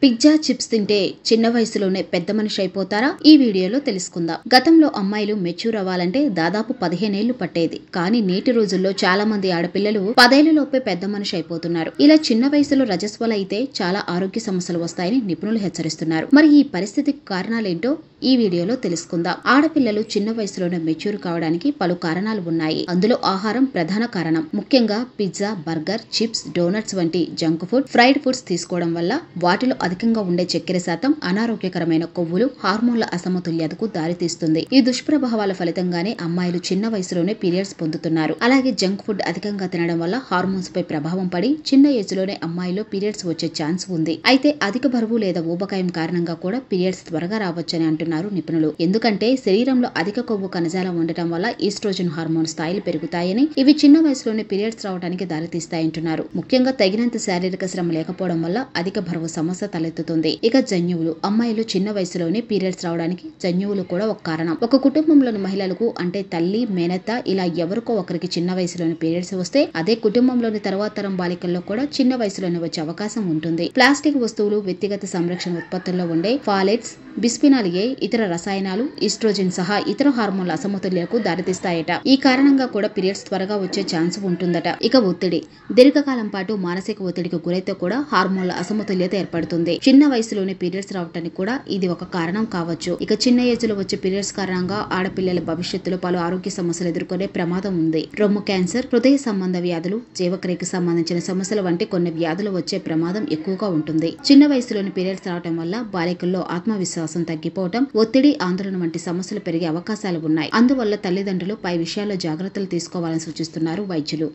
Pizza chips తింటే చిన్న వయసులోనే పెద్ద మనిషి అయిపోతారా? ఈ వీడియోలో తెలుసుకుందాం. గతంలో అమ్మాయిలు మెచ్యూర్ అవ్వాలంటే దాదాపు 15 ఏళ్లు పట్టేది. కానీ నేటి రోజుల్లో చాలా మంది ఆడపిల్లలు 10 ఏళ్లలోపే పెద్ద మనిషి అయిపోతున్నారు. ఇలా చిన్న వయసులో రజస్వల అయితే చాలా ఆరోగ్య సమస్యలు వస్తాయని నిపుణులు హెచ్చరిస్తున్నారు. మరి ఈ పరిస్థితికి కారణాలేంటో ఈ వీడియోలో తెలుసుకుందాం. ఆడపిల్లలు చిన్న వయసులోనే మెచ్యూర్ కావడానికి పలు కారణాలు ఉన్నాయి. అందులో ఆహారం ప్రధాన కారణం. ముఖ్యంగా పిజ్జా, బర్గర్, చిప్స్, డోనట్స్ వంటి జంక్ ఫుడ్, ఫ్రైడ్ ఫుడ్స్ తీసుకోవడం వల్ల వాటిలో అధికంగా ఉండే చక్కెర శాతం, అనారోగ్యకరమైన కొవ్వులు, హార్మోన్ల అసమతుల్యతకు దారితీస్తుంది. ఈ దుష్ప్రభావాల ఫలితంగానే అమ్మాయిలు చిన్న వయసులోనే పీరియడ్స్ పొందుతున్నారు. అలాగే జంక్ ఫుడ్ అధికంగా తినడం వల్ల హార్మోన్స్ పై ప్రభావం పడి చిన్న ఏజ్ లోనే అమ్మాయిలో పీరియడ్స్ వచ్చే ఛాన్స్ ఉంది. అయితే అధిక బరువు లేదా ఊబకాయం కారణంగా కూడా పీరియడ్స్ త్వరగా రావచ్చని అంటున్నారు నిపుణులు. ఎందుకంటే శరీరంలో అధిక కొవ్వు కణజాలం ఉండటం వల్ల ఈస్ట్రోజన్ హార్మోన్ స్థాయిలు పెరుగుతాయని, ఇవి చిన్న వయసులోనే పీరియడ్స్ రావడానికి దారితీస్తాయంటున్నారు. ముఖ్యంగా తగినంత శారీరక శ్రమ లేకపోవడం వల్ల అధిక బరువు సమస్య తలెత్తుతుంది. ఇక జన్యువులు. అమ్మాయిలు చిన్న వయసులోనే పీరియడ్స్ రావడానికి జన్యువులు కూడా ఒక కారణం. ఒక కుటుంబంలోని మహిళలకు అంటే తల్లి, మేనత్త ఇలా ఎవరికో ఒకరికి చిన్న వయసులోని పీరియడ్స్ వస్తే అదే కుటుంబంలోని తర్వాత తరం బాలికల్లో కూడా చిన్న వయసులోనే వచ్చే అవకాశం ఉంటుంది. ప్లాస్టిక్ వస్తువులు, వ్యక్తిగత సంరక్షణ ఉత్పత్తుల్లో ఉండే ఫాలేట్స్, బిస్ఫినాల్ ఏ, ఇతర రసాయనాలు, ఈస్ట్రోజన్ సహా ఇతర హార్మోన్ల అసమతుల్యతకు దారితీస్తాయట. ఈ కారణంగా కూడా పీరియడ్స్ త్వరగా వచ్చే ఛాన్స్ ఉంటుందట. ఇక ఒత్తిడి. దీర్ఘకాలం పాటు మానసిక ఒత్తిడికి గురైతే కూడా హార్మోన్ల అసమతుల్యత ఏర్పడుతుంది. చిన్న వయసులోనే పీరియడ్స్ రావడానికి కూడా ఇది ఒక కారణం కావచ్చు. ఇక చిన్న ఏజ్ లో వచ్చే పీరియడ్స్ కారణంగా ఆడపిల్లల భవిష్యత్తులో పలు ఆరోగ్య సమస్యలు ఎదుర్కొనే ప్రమాదం ఉంది. రొమ్ము క్యాన్సర్, హృదయ సంబంధ వ్యాధులు, జీవక్రియకు సంబంధించిన సమస్యల వంటి కొన్ని వ్యాధులు వచ్చే ప్రమాదం ఎక్కువగా ఉంటుంది. చిన్న వయసులోని పీరియడ్స్ రావడం వల్ల బాలికల్లో ఆత్మవిశ్వాసం తగ్గిపోవడం, ఒత్తిడి, ఆందోళన వంటి సమస్యలు పెరిగే అవకాశాలు ఉన్నాయి. అందువల్ల తల్లిదండ్రులు పై విషయాల్లో జాగ్రత్తలు తీసుకోవాలని సూచిస్తున్నారు వైద్యులు.